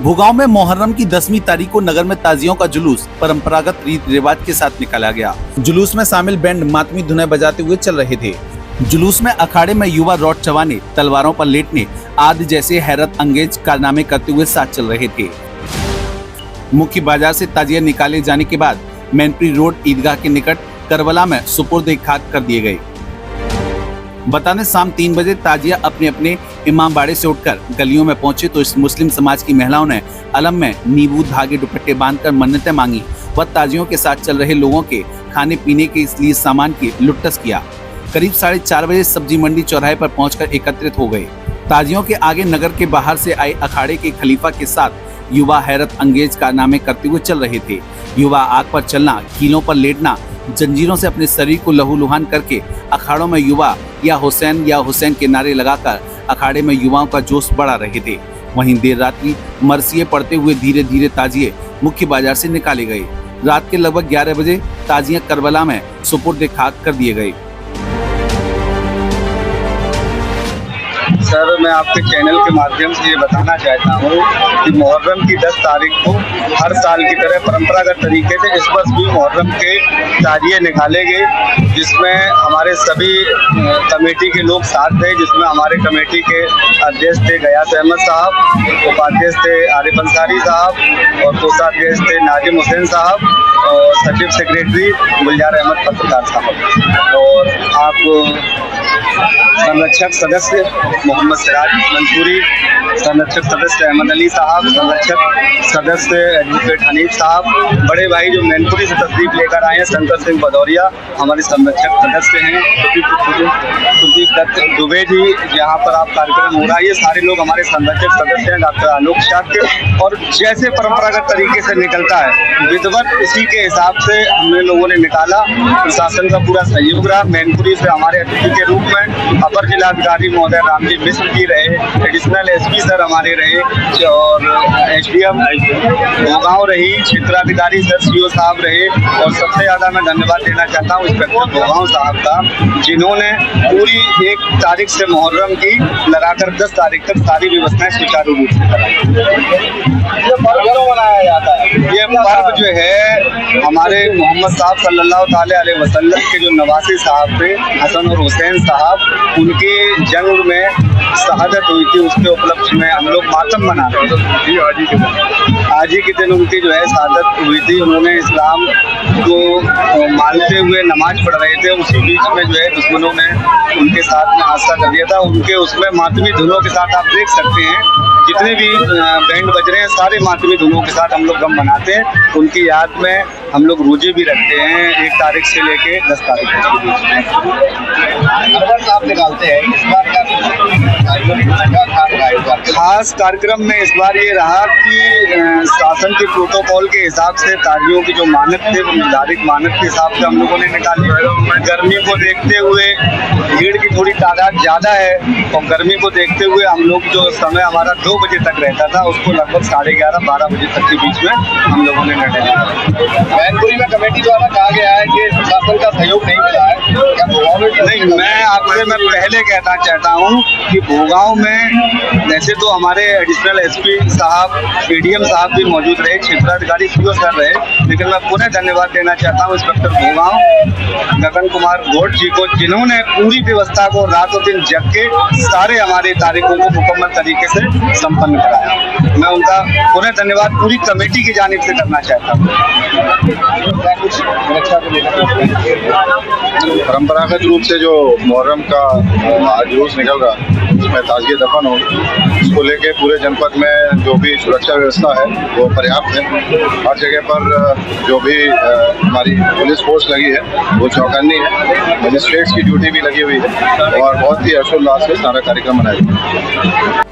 भोगांव में मुहर्रम की 10वीं तारीख को नगर में ताजियों का जुलूस परंपरागत रीति रिवाज के साथ निकाला गया। जुलूस में शामिल बैंड मातमी धुनें बजाते हुए चल रहे थे। जुलूस में अखाड़े में युवा रॉड चबाने, तलवारों पर लेटने आदि जैसे हैरत अंगेज कारनामे करते हुए साथ चल रहे थे। मुख्य बाजार से ताजिया निकाले जाने के बाद मैनपुरी रोड ईदगाह के निकट करबला में सुपुर्द खाक कर दिए गए। बताने शाम 3 बजे ताजिया अपने अपने इमाम बाड़े से उठकर गलियों में पहुंचे तो इस मुस्लिम समाज की महिलाओं ने अलम में नींबू धागे दुपट्टे बांधकर मन्नतें मांगी व ताजियों के साथ चल रहे लोगों के खाने पीने के इसलिए सामान की लुट्टस किया। करीब 4:30 बजे सब्जी मंडी चौराहे पर पहुंचकर एकत्रित हो गए। ताजियों के आगे नगर के बाहर से आए अखाड़े के खलीफा के साथ युवा हैरत अंगेज कारनामे करते हुए चल रहे थे। युवा आग पर चलना, कीलों पर लेटना, जंजीरों से अपने शरीर को लहूलुहान करके अखाड़ों में युवा या हुसैन के नारे लगाकर अखाड़े में युवाओं का जोश बढ़ा रहे थे। वहीं देर रात्रि मरसिये पड़ते हुए धीरे धीरे ताजिए मुख्य बाजार से निकाले गए। रात के लगभग 11 बजे ताजियां करबला में सुपुर्द खाक कर दिए गए। सर, मैं आपके चैनल के माध्यम से ये बताना चाहता हूँ कि मुहर्रम की 10 तारीख को हर साल की तरह परंपरागत तरीके से इस वर्ष भी मुहर्रम के ताजिए निकाले गए, जिसमें हमारे सभी कमेटी के लोग साथ थे। जिसमें हमारे कमेटी के अध्यक्ष थे गयास अहमद साहब, उपाध्यक्ष थे आरिफ अंसारी साहब और कोषाध्यक्ष थे नाजिम हुसैन साहब और सचिव सेक्रेटरी गुलजार अहमद पत्रकार साहब और आप संरक्षक सदस्य मोहम्मद सिराज मंसूरी, संरक्षक सदस्य अहमद अली साहब, संरक्षक सदस्य एडवोकेट हनीफ साहब, बड़े भाई जो मैनपुरी से तशरीफ लेकर आए हैं शंकर सिंह भदौरिया हमारे संरक्षक सदस्य हैं, सुदीप दत्त दुबे जी, जहाँ पर आप कार्यक्रम हो रहा है ये सारे लोग हमारे संरक्षक सदस्य हैं, डॉक्टर आलोक शाक्य। और जैसे परंपरागत तरीके से निकलता है विधिवत उसी के हिसाब से हमने लोगों ने निकाला। प्रशासन का पूरा सहयोग रहा। मैनपुरी से हमारे अतिथि के रूप में अपर जिलाधिकारी महोदय रामजी मिश्र जी रहे, एडिशनल एसपी सर हमारे रहे और एसडीएम भोगांव रही, क्षेत्राधिकारी सर सीओ साहब रहे और सबसे ज़्यादा मैं धन्यवाद देना चाहता हूँ इंस्पेक्टर भोगांव साहब का, जिन्होंने पूरी 1 तारीख से मुहर्रम की लगाकर 10 तारीख तक सारी व्यवस्थाएं सुचारू रूप से कराई। ये पर्व क्यों मनाया जाता है? ये पर्व जो है हमारे मोहम्मद साहब सल्लल्लाहु अलैहि वसल्लम के जो नवासी साहब थे हसन और हुसैन साहब, उनके जंग में शहादत हुई थी, उसके उपलक्ष्य में हम लोग मातम मना रहे थे। आज ही के दिन उनकी जो है शहादत हुई थी। उन्होंने इस्लाम को मानते हुए नमाज पढ़ रहे थे, उसी बीच में जो है दुश्मनों ने उनके साथ में हादसा कर दिया था। उनके उसमें मातमी धुनों के साथ आप देख सकते हैं जितने भी बैंड बज रहे हैं सारे मातमी धुनों के साथ हम लोग गम मनाते हैं। उनकी याद में हम लोग रोजे भी रखते हैं 1 तारीख से लेके 10 तारीख तक आप निकालते हैं। इस बार खास कार्यक्रम में इस बार ये रहा कि शासन के प्रोटोकॉल के हिसाब से ताजियों की जो मानक थे वो निर्धारित मानक के हिसाब से हम लोगों ने निकाली। गर्मी को देखते हुए भीड़ की थोड़ी तादाद ज़्यादा है और गर्मी को देखते हुए हम लोग जो समय हमारा 2 बजे तक रहता था उसको लगभग 11:30-12 बजे तक के बीच में हम लोगों ने निर्णय लिया। मैनपुरी में कमेटी द्वारा कहा गया है कि प्रशासन का सहयोग नहीं मिला है, क्या भोगांव में नहीं? मैं पहले कहना चाहता हूँ कि भोगांव में वैसे तो हमारे एडिशनल एसपी साहब, एडीएम साहब भी मौजूद रहे, क्षेत्राधिकारी सीओ सर रहे, लेकिन मैं पुनः धन्यवाद देना चाहता हूँ इंस्पेक्टर भोगांव गगन कुमार गौड़ जी को, जिन्होंने पूरी व्यवस्था को रातों दिन जग के सारे हमारे तारीखों को मुकम्मल तरीके से संपन्न कराया। मैं उनका पुनः धन्यवाद पूरी कमेटी की जानिब से करना चाहता हूँ। परंपरागत रूप से जो मुहर्रम का जुलूस निकल रहा उसमें ताजिए दफन हो, इसको लेके पूरे जनपद में जो भी सुरक्षा व्यवस्था है वो पर्याप्त है। हर जगह पर जो भी हमारी पुलिस फोर्स लगी है वो चौकन्नी है, मजिस्ट्रेट्स की ड्यूटी भी लगी हुई है और बहुत ही हर्षोल्लास से सारा कार्यक्रम मनाया जाता है।